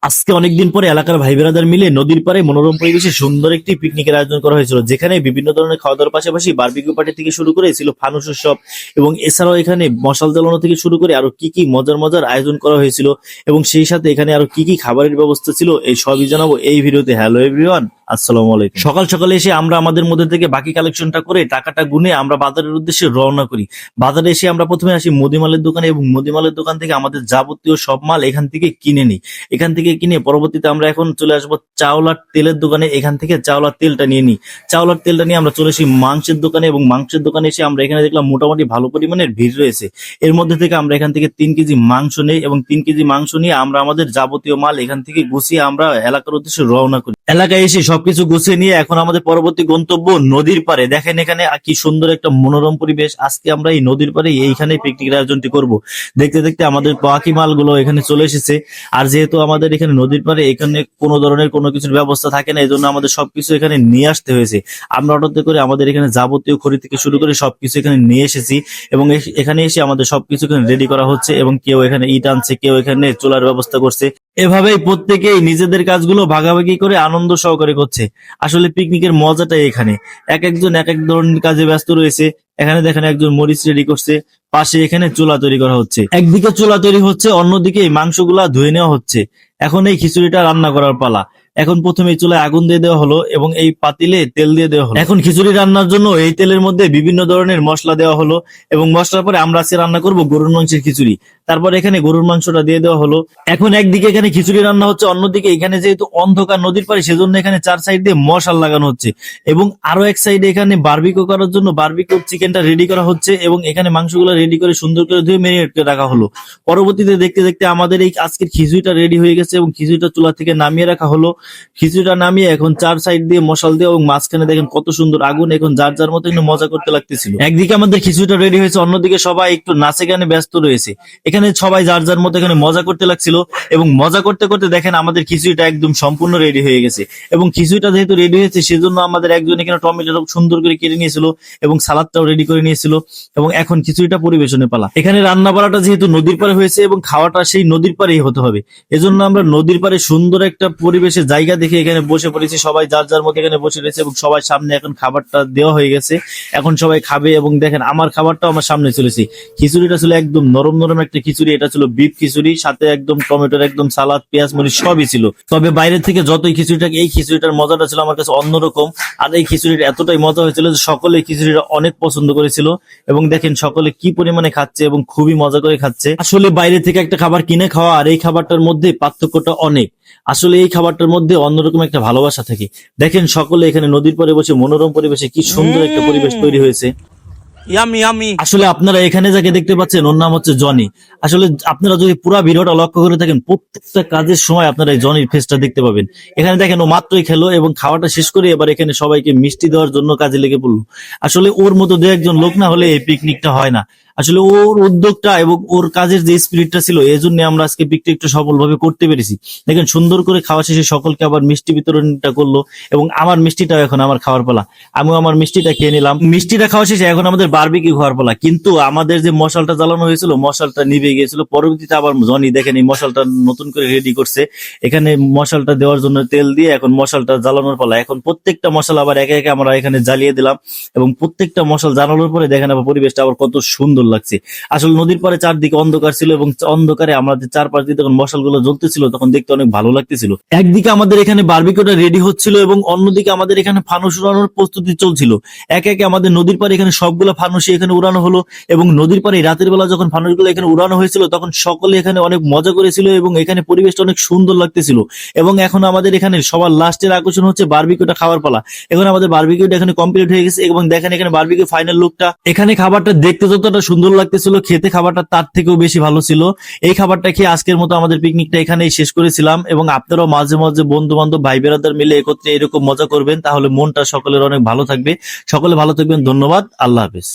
আজকে অনেকদিন পরে এলাকার ভাই বেড়াদার মিলে নদীর পাড়ে মনোরম পরিবেশে সুন্দর একটি পিকনিকের আয়োজন করা হয়েছিল, যেখানে বিভিন্ন ধরনের খাওয়া দাওয়ার পাশাপাশি বারবিকিউ পার্টি থেকে শুরু করে ছিল ফানুস উৎসব এবং এছাড়াও এখানে মশাল জ্বালানো থেকে শুরু করে আরো কি কি মজার মজার আয়োজন করা হয়েছিল এবং সেই সাথে এখানে আরো কি কি খাবারের ব্যবস্থা ছিল এই সবই জানাবো এই ভিডিওতে। হ্যালো এভরিওয়ান, আসসালামু আলাইকুম। সকাল সকালে এসে আমরা আমাদের মধ্যে থেকে বাকি কালেকশনটা করে টাকাটা গুনে আমরা বাজারের উদ্দেশ্যে রওনা করি। বাজারে এসে আমরা প্রথমে আসি মুদিমালের দোকানে এবং মুদিমালের দোকান থেকে আমাদের যাবতীয় সব মাল এখান থেকে কিনে নিই। এখান থেকে কিনে পরবর্তীতে আমরা এখন চলে আসবো চাউল আর তেলের দোকানে। এখান থেকে চাউল আর তেলটা নিয়ে নিই। চাউল আর তেলটা নিয়ে আমরা চলে আসি মাংসের দোকানে এবং মাংসের দোকানে এসে আমরা এখানে দেখলাম মোটামুটি ভালো পরিমাণের ভিড় রয়েছে। এর মধ্যে থেকে আমরা এখান থেকে 3 কেজি মাংস নেই এবং 3 কেজি মাংস নিয়ে আমরা আমাদের যাবতীয় মাল এখান থেকে গুছিয়ে আমরা এলাকার উদ্দেশ্যে রওনা করি। এলাকায় এসে সবকিছু গুছিয়ে নিয়ে এখন আমাদের পরবর্তী গন্তব্য নদীর পাড়ে। দেখেন এখানে কি সুন্দর একটা মনোরম পরিবেশ। আজকে আমরা এই নদীর পাড়ে এইখানে পিকনিকের আয়োজনটি করব। দেখতে দেখতে আমাদের বাকি মালগুলো এখানে চলে এসেছে। আর যেহেতু আমাদের এখানে নদীর পাড়ে এখানে কোনো ধরনের কোনো কিছুর ব্যবস্থা থাকে না, এই জন্য আমাদের সবকিছু এখানে নিয়ে আসতে হয়েছে। আমরা অটোতে করে আমাদের এখানে যাবতীয় খড়ি থেকে শুরু করে সবকিছু এখানে নিয়ে এসেছি এবং এখানে এসে আমাদের সবকিছু এখানে রেডি করা হচ্ছে এবং কেউ এখানে ইট আনছে, কেউ এখানে চুলার ব্যবস্থা করছে। এভাবেই প্রত্যেকেই নিজেদের কাজগুলো ভাগাভাগি করে আনন্দ সহকারে করছে। আসলে পিকনিকের মজাটাই এখানে। এক একজন এক এক ধরনের কাজে ব্যস্ত রয়েছে। এখানে দেখেন একজন মরিচ রেডি করছে, পাশে এখানে চুলা তৈরি করা হচ্ছে। একদিকে চুলা তৈরি হচ্ছে, অন্যদিকে এই মাংসগুলা ধুয়ে নেওয়া হচ্ছে। এখন এই খিচুড়িটা রান্না করার পালা। এখন প্রথমে এই চুলায় আগুন দিয়ে দেওয়া হলো এবং এই পাতিলে তেল দিয়ে দেওয়া হলো। এখন খিচুড়ি রান্নার জন্য এই তেলের মধ্যে বিভিন্ন ধরনের মশলা দেওয়া হলো এবং মশলার পরে আমরা আজকে রান্না করব গরুর মাংসের খিচুড়ি। তারপর এখানে গরুর মাংসটা দিয়ে দেওয়া হলো। এখন একদিকে এখানে খিচুড়ি রান্না হচ্ছে, অন্যদিকে এখানে যেহেতু অন্ধকার নদীর পাড়ে সেজন্য এখানে 4 সাইড দিয়ে মশাল লাগানো হচ্ছে এবং আরো এক সাইডে এখানে বারবিকিউ করার জন্য বারবিকিউ চিকেনটা রেডি করা হচ্ছে এবং এখানে মাংসগুলো রেডি করে সুন্দর করে ধুয়ে মেরিনেট করে রাখা হলো। পরবর্তীতে দেখতে দেখতে আমাদের এই আজকের খিচুড়িটা রেডি হয়ে গেছে এবং খিচুড়িটা চুলা থেকে নামিয়ে রাখা হলো। খিচুড়িটা নামিয়ে এখন 4 সাইড দিয়ে মশাল দিয়ে এবং মাঝখানে দেখেন কত সুন্দর আগুন। এখন যার যার মতো একটু মজা করতে লাগতেছিল। একদিকে আমাদের খিচুড়িটা রেডি হয়েছে, অন্যদিকে সবাই একটু নাচে গানে ব্যস্ত রয়েছে। এখানে সবাই যার যার মতো এখানে মজা করতে লাগছিল এবং মজা করতে করতে দেখেন আমাদের খিচুড়িটা একদম সম্পূর্ণ রেডি হয়ে গেছে। এবং খিচুড়িটা যেহেতু রেডি হয়েছে সেজন্য আমাদের একজন এখানে টমেটো সুন্দর করে কেটে নিয়েছিল এবং সালাদটাও রেডি করে নিয়েছিল এবং এখন খিচুড়িটা পরিবেশনের পালা। এখানে রান্না বাড়াটা যেহেতু নদীর পাড়ে হয়েছে এবং খাওয়াটা সেই নদীর পাড়েই হতে হবে, এজন্য আমরা নদীর পাড়ে সুন্দর একটা পরিবেশের জায়গা দেখে এখানে বসে পড়েছি। সবাই যার যার মতো এখানে বসে রয়েছে এবং সবার সামনে এখন খাবারটা দেওয়া হয়ে গেছে। এখন সবাই খাবে এবং দেখেন আমার খাবারটাও আমার সামনে চলেছে। খিচুড়িটা ছিল একদম নরম নরম একটা খিচুড়ি। এটা ছিল বিফ খিচুড়ি, সাথে একদম টমেটোর একদম সালাদ, পেঁয়াজ মরিচ সবই ছিল। তবে বাইরে থেকে যতই খিচুড়িটা, এই খিচুড়িটার মজাটা ছিল আমার কাছে অন্যরকম। আর এই খিচুড়িটা এতটাই মজা হয়েছিল যে সকলে খিচুড়িটা অনেক পছন্দ করেছিল এবং দেখেন সকলে কি পরিমাণে খাচ্ছে এবং খুবই মজা করে খাচ্ছে। আসলে বাইরে থেকে একটা খাবার কিনে খাওয়া আর এই খাবারটার মধ্যে পার্থক্যটা অনেক। আসলে এই খাবারটার মধ্যে অন্যরকম একটা ভালোবাসা থাকে। দেখেন সকলে এখানে নদীর পাড়ে বসে মনোরম পরিবেশে কি সুন্দর একটা পরিবেশ তৈরি হয়েছে। Yummy yummy. আসলে আপনারা এখানে যাকে দেখতে পাচ্ছেন ওর নাম হচ্ছে জনি। আসলে আপনারা যদি পুরো ভিডিওটা লক্ষ্য করে থাকেন প্রত্যেকটা কাজের সময় আপনারা এই জনির ফেসটা দেখতে পাবেন। এখানে দেখেন ও মাত্রই খেলো এবং খাওয়াটা শেষ করে এবার এখানে সবাইকে মিষ্টি দেওয়ার জন্য কাজে লেগে পড়লো। আসলে ওর মতো দু একজন লোক না হলে এই পিকনিকটা হয় না। আসলে ওর উদ্যোগটা এবং ওর কাজের যে স্পিরিটটা ছিল এই জন্য আমরা আজকে পিকনিকটা সফলভাবে করতে পেরেছি। দেখেন সুন্দর করে খাওয়া শেষে সকলকে আবার মিষ্টি বিতরণটা করলো এবং আমার মিষ্টিটাও এখন আমার খাওয়ার পালা। আমিও আমার মিষ্টিটা খেয়ে নিলাম। মিষ্টিটা খাওয়া শেষে এখন আমাদের বারবিকিউ খাওয়ার পালা। কিন্তু আমাদের যে মশালটা জ্বালানো হয়েছিল মশালটা নিভে গিয়েছিল। পরবর্তীতে আবার জনি দেখেন এই মশালটা নতুন করে রেডি করছে। এখানে মশালটা দেওয়ার জন্য তেল দিয়ে এখন মশালটা জ্বালানোর পালা। এখন প্রত্যেকটা মশাল আবার একে একে আমরা এখানে জ্বালিয়ে দিলাম এবং প্রত্যেকটা মশাল জ্বালানোর পরে দেখেন আবার পরিবেশটা আবার কত সুন্দর লাগছে। আসলে নদীর পাড়ে চারদিকে অন্ধকার ছিল এবং অন্ধকারে আমাদের চারপাশ দিয়ে যখন মশালগুলো জ্বলতেছিল তখন দেখতে অনেক ভালো লাগতেছিল। একদিকে আমাদের এখানে বারবিকিউটা রেডি হচ্ছিল এবং অন্যদিকে আমাদের এখানে ফানুস উড়ানোর প্রস্তুতি চলছিল। একে একে আমাদের নদীর পাড়ে এখানে সবগুলো ফানুসই এখানে উড়ানো হলো এবং নদীর পাড়ে রাতের বেলা যখন ফানুসগুলো এখানে উড়ানো হয়েছিল তখন সকলে এখানে অনেক মজা করেছিল এবং এখানে পরিবেশটা অনেক সুন্দর লাগতেছিল। এবং এখন আমাদের এখানে সবার লাস্টের আকর্ষণ হচ্ছে বারবিকিউটা খাওয়ার পালা। এখন আমাদের বারবিকিউটা এখানে কমপ্লিট হয়ে গেছে এবং দেখেন এখানে বারবিকিউ ফাইনাল লুকটা। এখানে খাবারটা দেখতে যতটা সুন্দর লাগতেছিল খেতে খাবারটা তার থেকেও বেশি ভালো ছিল। এই খাবারটা খেয়ে আজকের মতো আমাদের পিকনিকটা এখানেই শেষ করেছিলাম এবং আপনারাও মাঝে মাঝে বন্ধু বান্ধব ভাই বেড়াদার মিলে একত্রে এরকম মজা করবেন, তাহলে মনটা সকলের অনেক ভালো থাকবে। সকলে ভালো থাকবেন, ধন্যবাদ, আল্লাহ হাফেজ।